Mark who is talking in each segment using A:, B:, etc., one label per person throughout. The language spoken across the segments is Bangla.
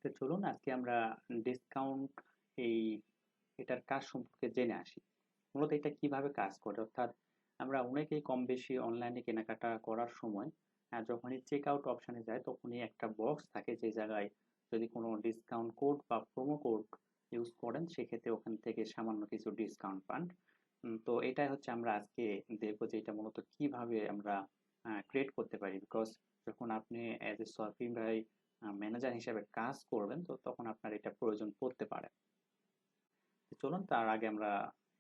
A: তো চলুন আজকে আমরা ডিসকাউন্ট এই এটার কাজ সম্পর্কে জেনে আসি। মূলত এটা কিভাবে কাজ করে, অর্থাৎ আমরা অনেকেই কম বেশি অনলাইনে কেনাকাটা করার সময় যখনই চেক আউট অপশনে যায় তখনই একটা বক্স থাকে যে জায়গায় যদি কোনো ডিসকাউন্ট কোড বা প্রোমো কোড ইউজ করেন সেক্ষেত্রে ওখান থেকে সামান্য কিছু ডিসকাউন্ট পান। তো এটাই হচ্ছে আমরা আজকে দেখবো যে এটা মূলত কিভাবে আমরা ক্রিয়েট করতে পারি, বিকজ যখন আপনি অ্যাজ এ শপিফাই ম্যানেজার হিসেবে কাজ করবেন তো তখন আপনার এটা প্রয়োজন পড়তে পারে। তো চলুন তার আগে আমরা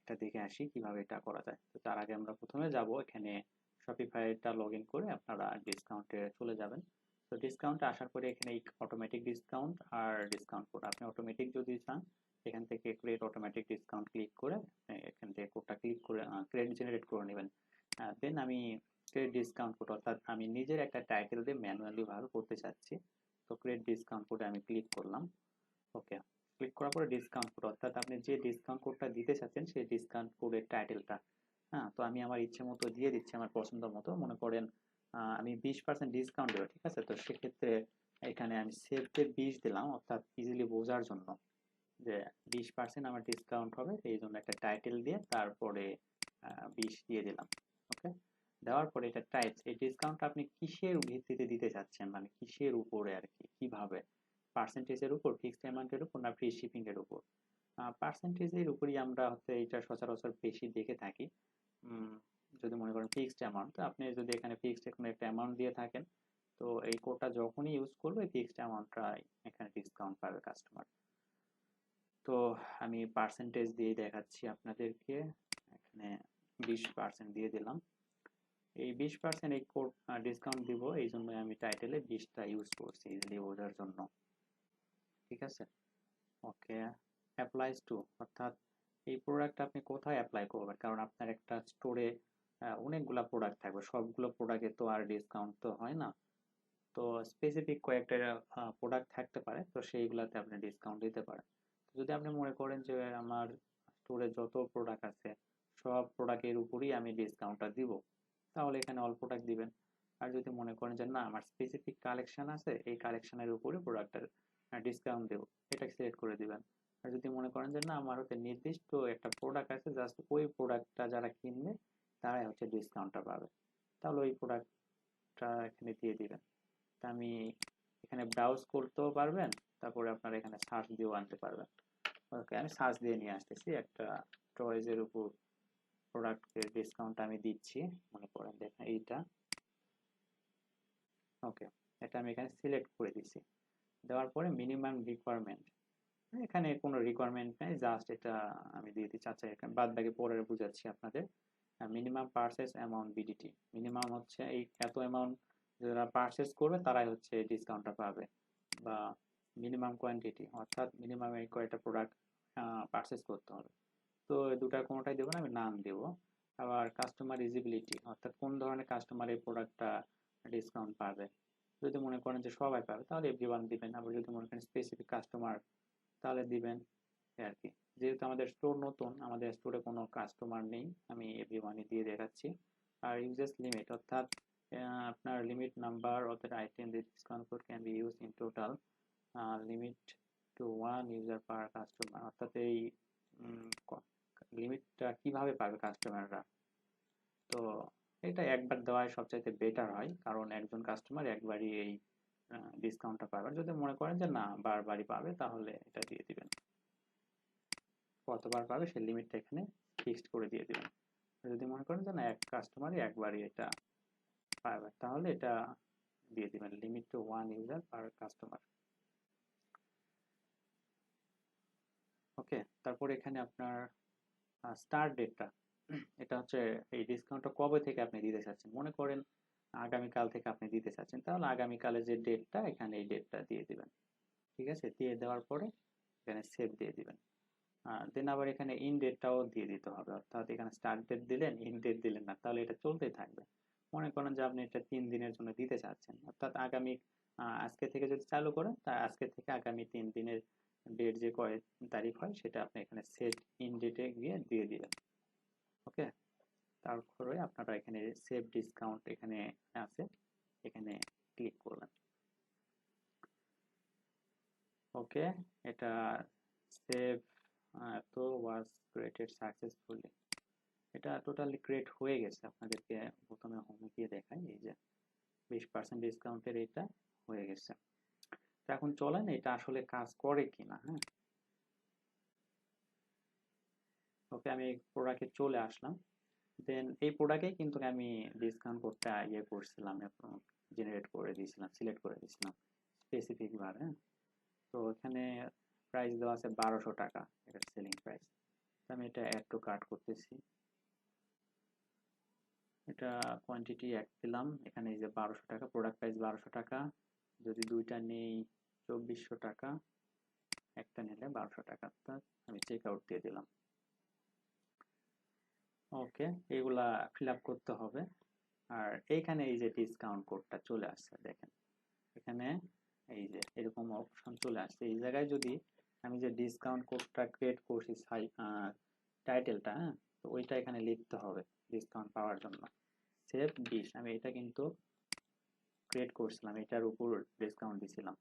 A: এটা দেখে আসি কিভাবে এটা করা যায়। তো তার আগে আমরা প্রথমে যাব এখানে শপিফাইটা লগ ইন করে আপনারা ডিসকাউন্টে চলে যাবেন। তো ডিসকাউন্টে আসার পরে এখানে অটোমেটিক ডিসকাউন্ট আর ডিসকাউন্ট কোড, আপনি অটোমেটিক যদি চান এখান থেকে ক্রিয়েট অটোমেটিক ডিসকাউন্ট ক্লিক করে এখান থেকে কোডটা ক্লিক করে ক্রেডিট জেনারেট করে নেবেন। দেন আমি ক্রেডিট ডিসকাউন্ট কোড, অর্থাৎ আমি নিজের একটা টাইটেল দিয়ে ম্যানুয়ালি ভাবে করতে চাচ্ছি। তো ক্রেডিট ডিসকাউন্ট কোডে আমি ক্লিক করলাম। ওকে, ক্লিক করার পরে ডিসকাউন্ট কোড, অর্থাৎ আপনি যে ডিসকাউন্ট কোডটা দিতে চাচ্ছেন সেই ডিসকাউন্ট কোডের টাইটেলটা, হ্যাঁ, তো আমি আমার ইচ্ছে মতো দিয়ে দিচ্ছি, আমার পছন্দ মতো। মনে করেন আমি 20% ডিসকাউন্ট দেবো, ঠিক আছে? তো সেক্ষেত্রে এখানে আমি সেভ তে 20 দিলাম, অর্থাৎ ইজিলি বোঝার জন্য যে 20% আমার ডিসকাউন্ট হবে, এই জন্য একটা টাইটেল দিয়ে তারপরে 20 দিয়ে দিলাম। ওকে, দেওয়ার পরে এটা টাইপস, এই ডিসকাউন্ট আপনি কিসের ভিত্তিতে দিতে চাচ্ছেন, মানে কিসের উপরে আর কি, কিভাবে, পার্সেন্টেজের উপর, ফিক্সড অ্যামাউন্টের উপর, না ফ্রি শিপিং এর উপর? পার্সেন্টেজের উপরই আমরা হচ্ছে এটা সচরাচর বেশি দেখে থাকি। উম, যদি মনে করেন ফিক্সড অ্যামাউন্ট, তো আপনি যদি এখানে ফিক্সড কোনো একটা অ্যামাউন্ট দিয়ে থাকেন তো এই কোডটা যখনই ইউজ করবে ফিক্সড অ্যামাউন্টটা এখানে ডিসকাউন্ট পাবে কাস্টমার। তো আমি পার্সেন্টেজ দিয়ে দেখাচ্ছি আপনাদেরকে, এখানে 20% দিয়ে দিলাম। এই 20% এই কোড ডিসকাউন্ট দিব, এই জন্য আমি টাইটেলে 20টা ইউজ করছি ইজিলি বোঝার জন্য। ঠিক আছে, ওকে। অ্যাপ্লাইজ টু, অর্থাৎ এই প্রোডাক্ট আপনি কোথায় অ্যাপ্লাই করবেন, কারণ আপনার একটা স্টোরে অনেকগুলা প্রোডাক্ট থাকবে, সবগুলো প্রোডাক্টে তো আর ডিসকাউন্ট তো হয় না। তো স্পেসিফিক কয়েকটা প্রোডাক্ট থাকতে পারে, তো সেইগুলাতে আপনি ডিসকাউন্ট দিতে পারেন। যদি আপনি মনে করেন যে আমার স্টোরে যত প্রোডাক্ট আছে সব প্রোডাক্টের উপরই আমি ডিসকাউন্টটা দিব, তাহলে এখানে অল প্রোডাক্ট দিবেন। আর যদি মনে করেন যে না আমার স্পেসিফিক কালেকশন আছে, এই কালেকশনের উপরে প্রোডাক্টের ডিসকাউন্ট দেবো, এটা সিলেক্ট করে দিবেন। আর যদি মনে করেন যে না আমার হচ্ছে নির্দিষ্ট একটা প্রোডাক্ট আছে, জাস্ট ওই প্রোডাক্টটা যারা কিনবে তারাই হচ্ছে ডিসকাউন্টটা পাবে, তাহলে ওই প্রোডাক্টটা এখানে দিয়ে দিবেন। তা আমি এখানে ব্রাউজ করতেও পারবেন, তারপরে আপনারা এখানে সার্চ দিয়েও আনতে পারবেন। ওকে, আমি সার্চ দিয়ে নিয়ে আসতেছি একটা টয়েজের উপর প্রোডাক্টের ডিসকাউন্ট আমি দিচ্ছি, মনে করেন দেখেন এইটা। ওকে, এটা আমি এখানে সিলেক্ট করে দিছি। দেওয়ার পরে মিনিমাম রিকোয়ারমেন্ট, এখানে কোনো রিকোয়ারমেন্ট নেই, জাস্ট এটা আমি দিয়ে দিচ্ছি। আচ্ছা, এখানে বাদ বাকি পরে বুঝাচ্ছি আপনাদের। Minimum purchase amount BDT, minimum হচ্ছে এই এত অ্যামাউন্ট যারা পারচেস করবে তারাই হচ্ছে ডিসকাউন্টটা পাবে, বা মিনিমাম কোয়ান্টিটি, অর্থাৎ মিনিমাম এই কয়টা প্রোডাক্ট পারচেস করতে হবে। তো এই দুটার কোনোটাই দেবো না, আমি নাম দেবো। আবার কাস্টমার ইজিবিলিটি, অর্থাৎ কোন ধরনের কাস্টমার এই প্রোডাক্টটা ডিসকাউন্ট পাবে। যদি মনে করেন যে সবাই পাবে তাহলে এভরিওয়ান দিবেন, আবার যদি মনে করেন স্পেসিফিক কাস্টমার তাহলে দিবেন। এই আর কি, যেহেতু আমাদের স্টোর নতুন, আমাদের স্টোরে কোনো কাস্টমার নেই, আমি এভরিওয়ানই দিয়ে দেখাচ্ছি। আর ইউজেস লিমিট, অর্থাৎ আপনার limit number of the item this discount code can be use in total limit to one user per customer, অর্থাৎ এই লিমিটটা কিভাবে পাবে কাস্টমাররা। তো এটা একবার দেওয়াই সবচাইতে বেটার হয়, কারণ একজন কাস্টমার একবারই এই ডিসকাউন্টটা পাবে। যদি মনে করেন যে না বারবারই পাবে তাহলে এটা দিয়ে দিবেন, কতবার পাবে সেই লিমিটটা এখানে ফিক্সড করে দিয়ে দিবেন। যদি মনে করেন যে না এক কাস্টমারই একবারই এটা পাবে তাহলে এটা দিয়ে দিবেন, limit to one user per customer. ওকে, তারপর এখানে আপনার স্টার্ট ডেটটা, এটা হচ্ছে এই ডিসকাউন্টটা কবে থেকে আপনি দিতে চাচ্ছেন। মনে করেন আগামীকাল থেকে আপনি দিতে চাচ্ছেন, তাহলে আগামীকালের যে ডেটটা এখানে এই ডেটটা দিয়ে দিবেন। ঠিক আছে, দিয়ে দেওয়ার পরে এখানে সেভ দিয়ে দিবেন। দেন আবার এখানে ইন ডেটটাও দিয়ে দিতে হবে, অর্থাৎ এখানে স্টার্ট ডেট দিলেন ইন ডেট দিলেন না, তাহলে এটা চলতেই থাকবে। মনে করেন যে আপনি এটা 3 দিনের জন্য দিতে চাচ্ছেন, অর্থাৎ আগামী আজকে থেকে যদি চালু করেন তা আজকে থেকে আগামী 3 দিনের ডেট যে কয় তারিখ হয় সেটা আপনি এখানে সেট ইন ডেটে গিয়ে দিয়ে দিবেন। ওকে, তারপরে আপনারা এখানে সেভ ডিসকাউন্ট এখানে আছে, এখানে ক্লিক করবেন। ওকে, এটা সেভ তো ওয়াজ ক্রিয়েটেড সাকসেসফুলি, এটা টোটালি ক্রিয়েট হয়ে গেছে। আপনাদেরকে প্রথমে হোমে গিয়ে দেখাই, এই যে 20% ডিসকাউন্টের এটা হয়ে গেছে। তো এখন চলেন এটা আসলে কাজ করে কিনা। হ্যাঁ, ওকে, আমি প্রোডাক্টে চলে আসলাম। দেন এই প্রোডাক্টে কিন্তু আমি ডিসকাউন্ট কোডটা ইয়ে করছিলাম, জেনারেট করে দিয়েছিলাম, সিলেক্ট করে দিয়েছিলাম স্পেসিফিক ভাবে। তো এখানে প্রাইস দেওয়া আছে 1200 টাকা, এটা সেলিং প্রাইস। আমি এটা অ্যাড টু কার্ট করতেছি, এটা কোয়ান্টিটি এক দিলাম। এখানে এই যে 1200 টাকা, প্রোডাক্ট প্রাইস 1200 টাকা, যদি দুইটা নেই 2400 টাকা, একটা নিলে 1200 টাকা। আমি চেক আউট দিয়ে দিলাম। ওকে, এগুলা ফিল আপ করতে হবে। আর এইখানে এই যে ডিসকাউন্ট কোডটা চলে আসছে দেখেন, এখানে এই যে এরকম অপশন চলে আসছে। এই জায়গায় যদি আমি যে ডিসকাউন্ট কোডটা ক্রিয়েট করছি টাইটেলটা, হ্যাঁ, তো ওইটা এখানে লিখতে হবে ডিসকাউন্ট পাওয়ার জন্য। সেভ 20, আমি এটা কিন্তু ক্রিয়েট করছিলাম, এটার উপর ডিসকাউন্ট দিছিলাম।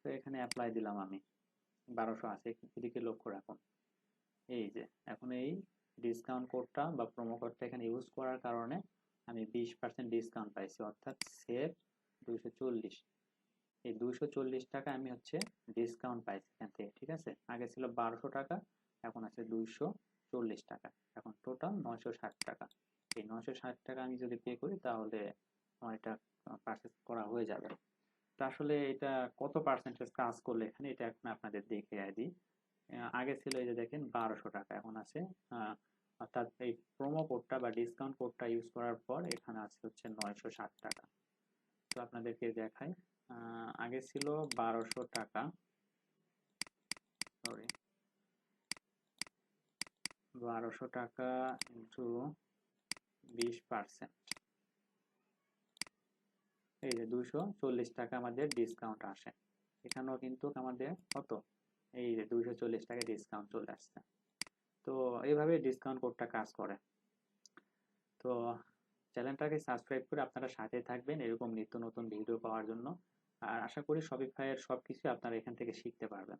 A: তো এখানে অ্যাপ্লাই দিলাম আমি, 1200 আছে, এদিকে লক্ষ্য রাখুন। এই যে এখন এই ডিসকাউন্ট কোডটা বা প্রোমো কোডটা এখানে ইউজ করার কারণে আমি 20% ডিসকাউন্ট পাইছি, অর্থাৎ সেভ 240। এই 240 টাকা আমি হচ্ছে ডিসকাউন্ট পাইছি এখান থেকে, ঠিক আছে। আগে ছিল 1200 টাকা, এখন আছে 240 টাকা, এখন টোটাল 960 টাকা। এই 960 টাকা আমি যদি পে করি তাহলে আমার এটা পারচেস করা হয়ে যাবে। তো আসলে এটা কত পার্সেন্টেজ কাজ করলে এখানে, এটা এখন আপনাদের দেখে দিই। আগে ছিল এই যে দেখেন 1200 টাকা, এখন আছে অর্থাৎ এই প্রোমো কোডটা বা ডিসকাউন্ট কোডটা ইউজ করার পর এখানে আছে হচ্ছে 960 টাকা। তো আপনাদেরকে দেখাই, আগে ছিল 1200 টাকা, সরি, 1200 টাকা ইন্টু 20%, এই যে 240 টাকা আমাদের ডিসকাউন্ট আসে। এখানেও কিন্তু আমাদের কত, এই যে 240 টাকা ডিসকাউন্ট চলে আসছে। তো এইভাবে ডিসকাউন্ট কোডটা কাজ করে। তো চ্যানেলটাকে সাবস্ক্রাইব করে আপনারা সাথে থাকবেন এরকম নিত্য নতুন ভিডিও পাওয়ার জন্য। আর আশা করি শপিফাইয়ের সব কিছু আপনারা এখান থেকে শিখতে পারবেন।